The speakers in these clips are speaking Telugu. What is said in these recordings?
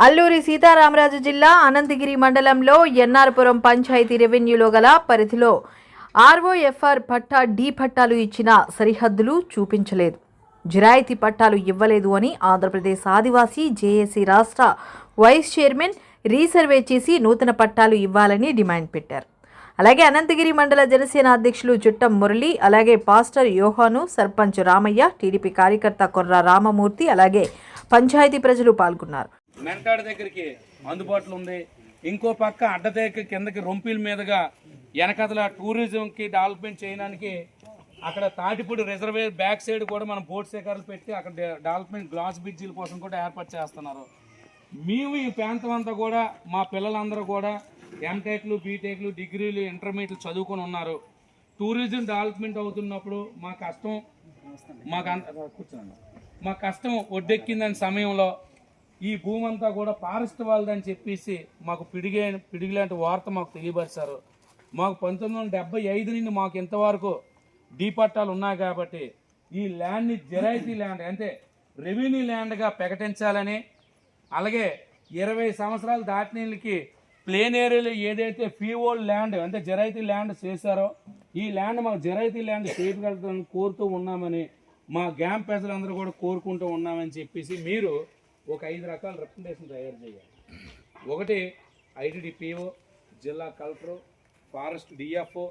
అల్లూరి సీతారామరాజు జిల్లా అనంతగిరి మండలంలో ఎన్నారపురం పంచాయతీ రెవెన్యూలో గల పరిధిలో ఆర్ఓఎఫ్ఆర్ పట్టా డి పట్టాలు ఇచ్చిన సరిహద్దులు చూపించలేదు, జిరాయితీ పట్టాలు ఇవ్వలేదు అని ఆంధ్రప్రదేశ్ ఆదివాసీ జేఏసీ రాష్ట్ర వైస్ చైర్మన్ రీసర్వే చేసి నూతన పట్టాలు ఇవ్వాలని డిమాండ్ పెట్టారు. అలాగే అనంతగిరి మండల జనసేన అధ్యక్షులు చుట్టం మురళి, అలాగే పాస్టర్ యోహాను, సర్పంచ్ రామయ్య, టీడీపీ కార్యకర్త కొర్ర రామమూర్తి, అలాగే పంచాయతీ ప్రజలు పాల్గొన్నారు. మెంటాడ్ దగ్గరికి అందుబాటులో ఉంది. ఇంకో పక్క అడ్డదేక కిందకి రొంపిల మీదుగా వెనకదల టూరిజంకి డెవలప్మెంట్ చేయడానికి అక్కడ తాటిపూడి రిజర్వేర్ బ్యాక్ సైడ్ కూడా మనం బోట్ శేఖరాలు పెట్టి అక్కడ డెవలప్మెంట్ గ్లాస్ బ్రిడ్జిల కోసం కూడా ఏర్పాటు చేస్తున్నారు. మేము ఈ ప్రాంతం అంతా కూడా మా పిల్లలందరూ కూడా ఎంటెక్లు, బీటెక్లు, డిగ్రీలు, ఇంటర్మీడియట్లు చదువుకొని ఉన్నారు. టూరిజం డెవలప్మెంట్ అవుతున్నప్పుడు మా కష్టం ఒడ్డెక్కిందని సమయంలో ఈ భూమి అంతా కూడా ఫారెస్ట్ వాళ్ళదని చెప్పేసి మాకు పిడిగిలాంటి వార్త మాకు తెలియపరిచారు. మాకు 1975 నుండి మాకు ఇంతవరకు డీ పట్టాలు ఉన్నాయి కాబట్టి ఈ ల్యాండ్ని జరాయితీ ల్యాండ్ అంటే రెవెన్యూ ల్యాండ్గా ప్రకటించాలని, అలాగే 20 సంవత్సరాలు దాటినకి ప్లేన్ ఏరియాలో ఏదైతే ఫీఓల్డ్ ల్యాండ్ అంటే జరాయితీ ల్యాండ్ చేశారో ఈ ల్యాండ్ మాకు జరాయితీ ల్యాండ్ చేయగలుగుతామని కోరుతూ ఉన్నామని మా గ్రామ ప్రజలందరూ కూడా కోరుకుంటూ ఉన్నామని చెప్పేసి మీరు ఒక 5 రకాల రిప్రజెంటేషన్ తయారు చేయాలి. ఒకటి ఐటీడీపీఓ, జిల్లా కలెక్టరు, ఫారెస్ట్ డిఎఫ్ఓ,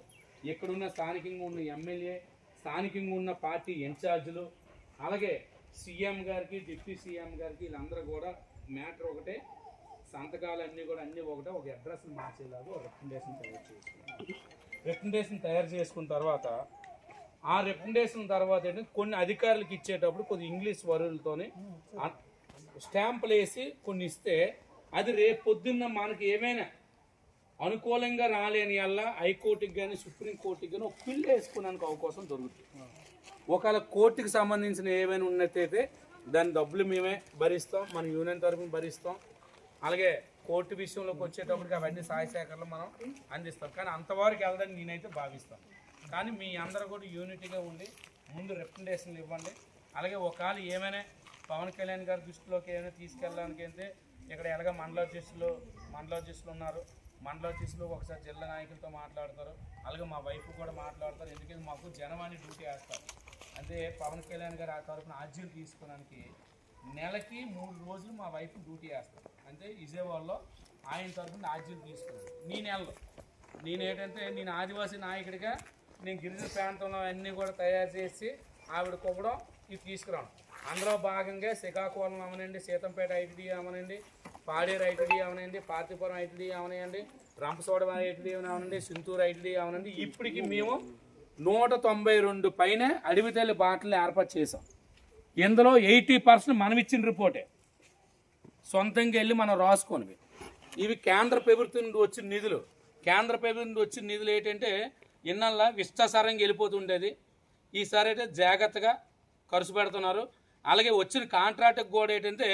ఇక్కడున్న స్థానికంగా ఉన్న ఎమ్మెల్యే, స్థానికంగా ఉన్న పార్టీ ఇన్ఛార్జీలు, అలాగే సీఎం గారికి, డిప్యూటీ సీఎం గారికి వీళ్ళందరూ కూడా మ్యాటర్ ఒకటే, సంతకాలన్నీ కూడా అన్నీ ఒకటే, ఒక అడ్రస్ని మార్చేలాగా రిప్రజెంటేషన్ తయారు చేసుకున్న తర్వాత ఆ రిప్రజెంటేషన్ తర్వాత ఏంటంటే కొన్ని అధికారులకు ఇచ్చేటప్పుడు కొద్ది ఇంగ్లీష్ వరులతోని స్టాంపులు వేసి కొన్ని ఇస్తే అది రేపు పొద్దున్న మనకి ఏమైనా అనుకూలంగా రాలేని వల్ల హైకోర్టుకి కానీ సుప్రీంకోర్టుకి కానీ ఒక పిల్లు వేసుకోవడానికి అవకాశం దొరుకుతుంది. ఒకవేళ కోర్టుకి సంబంధించిన ఏమైనా ఉన్నట్టయితే దాని డబ్బులు మేమే భరిస్తాం, మన యూనియన్ తరఫున భరిస్తాం. అలాగే కోర్టు విషయంలోకి వచ్చేటప్పటికి అవన్నీ సహాయ సేకరణలు మనం అందిస్తాం. కానీ అంతవరకు వెళ్ళదని నేనైతే భావిస్తాను. కానీ మీ అందరూ కూడా యూనిటీగా ఉండి ముందు రిప్రజెంటేషన్లు ఇవ్వండి. అలాగే ఒకవేళ ఏమైనా పవన్ కళ్యాణ్ గారి దృష్టిలోకి ఏమైనా తీసుకెళ్ళడానికి అయితే ఇక్కడ ఎలాగ మండలాధ్యక్షులు ఉన్నారు, మండలాధ్యక్షులు ఒకసారి జిల్లా నాయకులతో మాట్లాడతారు, అలాగే మా వైఫ్ కూడా మాట్లాడతారు. ఎందుకంటే మాకు జనవాణి డ్యూటీ వేస్తారు. అంటే పవన్ కళ్యాణ్ గారు ఆ తరఫున అర్జీలు తీసుకోవడానికి నెలకి 3 రోజులు మా వైఫ్ డ్యూటీ వేస్తారు. అంటే విజయవాడలో ఆయన తరఫున అర్జీలు తీసుకున్నాను. నేను ఆదివాసీ నాయకుడిగా నేను గిరిజన ప్రాంతంలో అన్నీ కూడా తయారు చేసి ఆవిడ కొవ్వడం ఇది తీసుకురాను. అందులో భాగంగా శ్రీకాకుళం అవనండి, సీతంపేట ఐటీడీ అవనండి, పాడేరు ఐటీడీ అవనండి, పార్తీపురం ఐటీడీ అవనండి, రంపచోడ ఐటీడీ అవనండి, సింతూరు ఐటీడీ అవనండి. ఇప్పటికి మేము 192 పైన అడవితల్లి బాటలు ఏర్పాటు చేసాం. ఇందులో 80% మనం ఇచ్చిన రిపోర్టే, సొంతంగా వెళ్ళి మనం రాసుకొనివి. ఇవి కేంద్ర ప్రభుత్వం నుండి వచ్చిన నిధులు. కేంద్ర ప్రభుత్వం నుండి వచ్చిన నిధులు ఏంటంటే ఇన్నల్లా విస్తాసారంగా వెళ్ళిపోతుండేది. ఈసారి అయితే జాగ్రత్తగా ఖర్చు పెడుతున్నారు. అలాగే వచ్చిన కాంట్రాక్ట్కి కూడా ఏంటంటే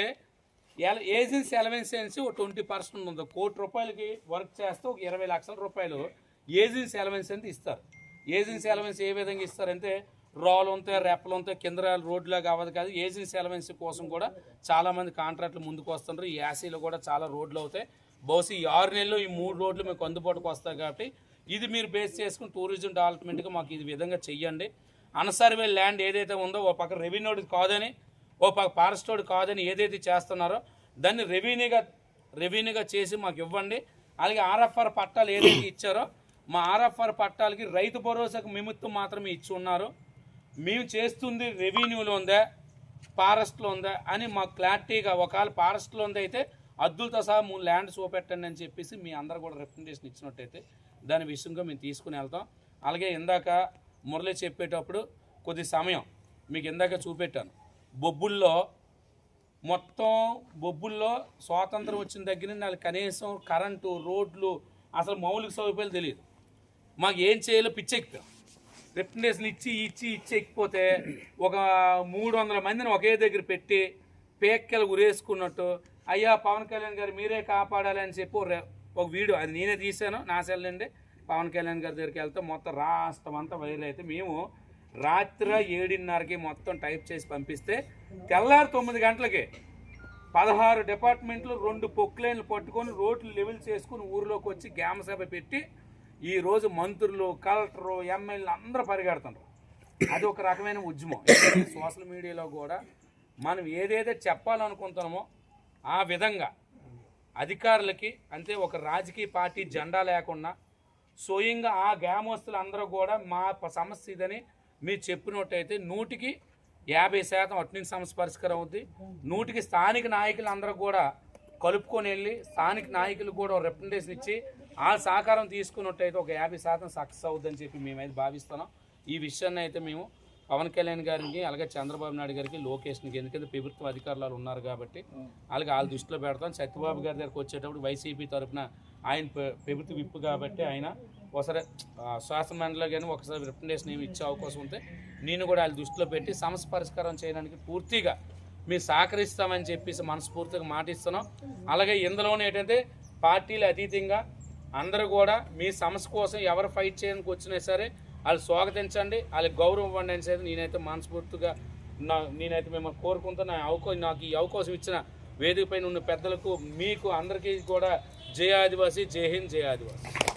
ఏజెన్సీ అలవెన్సెన్స్ ఒక 20% ఉంది. ₹1,00,00,000కి వర్క్ చేస్తే ఒక 20 లక్షల రూపాయలు ఏజెన్సీ అలవెన్స్ ಅಂತ ఇస్తారు. ఏజెన్సీ అలవెన్స్ ఏ విధంగా ఇస్తారంటే రాళ్ళు ఉంటాయి, రెప్పలు ఉంటాయి, కింద రోడ్లాగా అవ్వదు కాదు. ఏజెన్సీ అలవెన్స్ కోసం కూడా చాలామంది కాంట్రాక్టులు ముందుకు వస్తుంటారు. ఈ యాసీలో కూడా చాలా రోడ్లు అవుతాయి. బహుశా ఈ 6 నెలల్లో ఈ 3 రోడ్లు మీకు అందుబాటుకు వస్తాయి. కాబట్టి ఇది మీరు బేస్ చేసుకుని టూరిజం డెవలప్మెంట్గా మాకు ఇది విధంగా చెయ్యండి. అన్సర్వే ల్యాండ్ ఏదైతే ఉందో ఓ పక్క రెవెన్యూడ్ కాదని, ఓ పక్క ఫారెస్టోడ్ కాదని ఏదైతే చేస్తున్నారో దాన్ని రెవెన్యూగా చేసి మాకు ఇవ్వండి. అలాగే ఆర్ఎఫ్ఆర్ పట్టాలు ఏదైతే ఇచ్చారో మా ఆర్ఎఫ్ఆర్ పట్టాలకి రైతు భరోసాకు నిమిత్తం మాత్రమే ఇచ్చి ఉన్నారు. మేము చేస్తుంది రెవెన్యూలో ఉందా ఫారెస్ట్లో ఉందా అని మాకు క్లారిటీగా, ఒకవేళ ఫారెస్ట్లో ఉందా అయితే అద్దులతో సహా 3 ల్యాండ్ చూపెట్టండి అని చెప్పేసి మీ అందరూ కూడా రిప్రజెంటేషన్ ఇచ్చినట్టయితే దాని విషయంగా మేము తీసుకుని వెళ్తాం. అలాగే ఇందాక మురళి చెప్పేటప్పుడు కొద్ది సమయం మీకు ఇందాక చూపెట్టాను. బొబ్బుల్లో స్వాతంత్రం వచ్చిన దగ్గర నుండి వాళ్ళకి కనీసం కరెంటు, రోడ్లు, అసలు మౌలిక సౌకర్యాలు తెలియదు. మాకు ఏం చేయాలో పిచ్చెక్కిపోయాం. రిప్రజెంటేషన్ ఇచ్చి ఎక్కిపోతే ఒక 300 మందిని ఒకే దగ్గర పెట్టి పేక్కలు ఉరేసుకున్నట్టు, అయ్యా పవన్ కళ్యాణ్ గారు మీరే కాపాడాలి అని చెప్పి ఒక వీడియో అది నేనే తీశాను నా సెల్ నుండి. పవన్ కళ్యాణ్ గారి దగ్గరికి వెళ్తే మొత్తం రాష్ట్రం అంతా వైరల్ అయితే మేము రాత్రి 7:30కి మొత్తం టైప్ చేసి పంపిస్తే తెల్లారి 9 గంటలకి 16 డిపార్ట్మెంట్లు 2 పొక్లైన్లు పట్టుకొని రోడ్లు లెవెల్ చేసుకుని ఊరిలోకి వచ్చి గ్రామ సభ పెట్టి ఈరోజు మంత్రులు, కలెక్టరు, ఎమ్మెల్యేలు అందరూ పరిగెడుతున్నారు. అది ఒక రకమైన ఉద్యమం. సోషల్ మీడియాలో కూడా మనం ఏదైతే చెప్పాలనుకుంటున్నామో ఆ విధంగా అధికారులకి, అంటే ఒక రాజకీయ పార్టీ జెండా లేకుండా స్వయంగా ఆ గ్రామస్తులు అందరూ కూడా మా సమస్య ఇదని మీరు చెప్పినట్టయితే 100% అటు సమస్య పరిష్కారం అవుద్ది. 100కి స్థానిక నాయకులు అందరూ కూడా కలుపుకొని వెళ్ళి స్థానిక నాయకులు కూడా రిప్రజెంటేషన్ ఇచ్చి ఆ సహకారం తీసుకున్నట్టయితే ఒక 50% సక్సెస్ అవుద్దని చెప్పి మేమైతే భావిస్తున్నాం. ఈ విషయాన్ని అయితే మేము పవన్ కళ్యాణ్ గారికి, అలాగే చంద్రబాబు నాయుడు గారికి, లోకేష్కి, ఎందుకంటే ప్రభుత్వ అధికారులు ఉన్నారు కాబట్టి అలాగే వాళ్ళ దృష్టిలో పెడతాం. సత్యబాబు గారి దగ్గరికి వచ్చేటప్పుడు వైసీపీ తరఫున ఆయన ప్రభుత్వ విప్పు కాబట్టి ఆయన ఒకసారి శాసనమండలిలో కానీ ఒకసారి రిప్రజెంటేషన్ ఏమి ఇచ్చే అవకాశం ఉంటే నేను కూడా వాళ్ళ దృష్టిలో పెట్టి సమస్య పరిష్కారం చేయడానికి పూర్తిగా మీరు సహకరిస్తామని చెప్పేసి మనస్ఫూర్తిగా మాటిస్తున్నాం. అలాగే ఇందులోనే ఏంటంటే పార్టీలు అతీతంగా అందరూ కూడా మీ సమస్య కోసం ఎవరు ఫైట్ చేయడానికి వచ్చినా సరే వాళ్ళు స్వాగతించండి, వాళ్ళకి గౌరవం ఇవ్వండి అని నేనైతే మనస్ఫూర్తిగా నేనైతే మిమ్మల్ని కోరుకుంటున్నా. నాకు ఈ అవకాశం ఇచ్చిన వేదిక పైన ఉన్న పెద్దలకు, మీకు అందరికీ కూడా జై ఆదివాసీ, జై హింద్, జై ఆదివాసీ.